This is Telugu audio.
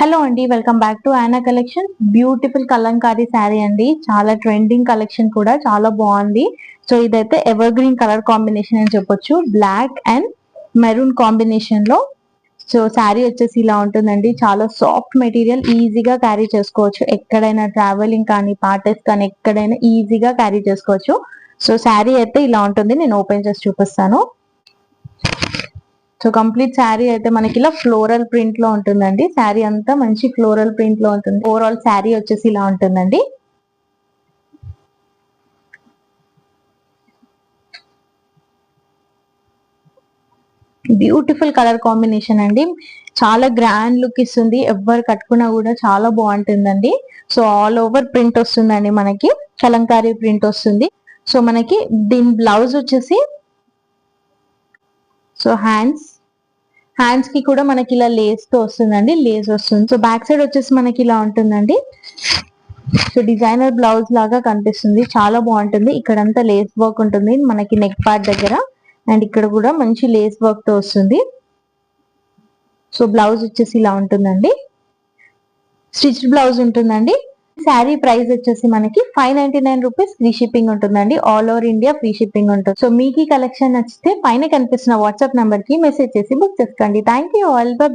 హలో అండి, welcome back to Ana collection. Beautiful Kalamkari sari అండి, చాలా ట్రెండింగ్ కలెక్షన్ కూడా, చాలా బాగుంది. సో ఇదైతే ఎవర్ గ్రీన్ కలర్ కాంబినేషన్ అని చెప్పొచ్చు, బ్లాక్ అండ్ మెరూన్ కాంబినేషన్ లో. సో శారీ వచ్చేసి ఇలా ఉంటుందండి, చాలా సాఫ్ట్ మెటీరియల్, ఈజీగా క్యారీ చేసుకోవచ్చు. ఎక్కడైనా ట్రావెలింగ్ కానీ పార్టీస్ కానీ ఎక్కడైనా ఈజీగా క్యారీ చేసుకోవచ్చు. సో శారీ అయితే ఇలా ఉంటుంది, నేను ఓపెన్ చేసి చూపిస్తాను. సో కంప్లీట్ శారీ అయితే మనకి ఇలా ఫ్లోరల్ ప్రింట్ లో ఉంటుందండి. శారీ అంతా మంచి ఫ్లోరల్ ప్రింట్ లో ఉంటుంది. ఓవరాల్ శారీ వచ్చేసి ఇలా ఉంటుందండి. బ్యూటిఫుల్ కలర్ కాంబినేషన్ అండి, చాలా గ్రాండ్ లుక్ ఇస్తుంది. ఎవరు కట్టుకున్నా కూడా చాలా బాగుంటుందండి. సో ఆల్ ఓవర్ ప్రింట్ వస్తుందండి, మనకి కలంకారీ ప్రింట్ వస్తుంది. సో మనకి దీని బ్లౌజ్ వచ్చేసి, సో హ్యాండ్స్ కి కూడా మనకి ఇలా లేస్ తో వస్తుందండి, లేస్ వస్తుంది. సో బ్యాక్ సైడ్ వచ్చేసి మనకి ఇలా ఉంటుందండి. సో డిజైనర్ బ్లౌజ్ లాగా కనిపిస్తుంది, చాలా బాగుంటుంది. ఇక్కడంతా లేస్ వర్క్ ఉంటుంది మనకి నెక్ పార్ట్ దగ్గర, అండ్ ఇక్కడ కూడా మంచి లేస్ వర్క్ తో వస్తుంది. సో బ్లౌజ్ వచ్చేసి ఇలా ఉంటుందండి, స్టిచ్ బ్లౌజ్ ఉంటుందండి. శారీ ప్రైస్ వచ్చేసి మనకి 599 రూపీస్, ఫ్రీ షిప్పింగ్ ఉంటుందండి. All over India free shipping ఉంటుంది. సో మీకు ఈ కలెక్షన్ నచ్చితే పైన కనిపిస్తున్న వాట్సాప్ నంబర్ కి మెసేజ్ చేసి బుక్ చేసుకోండి. Thank you all, by.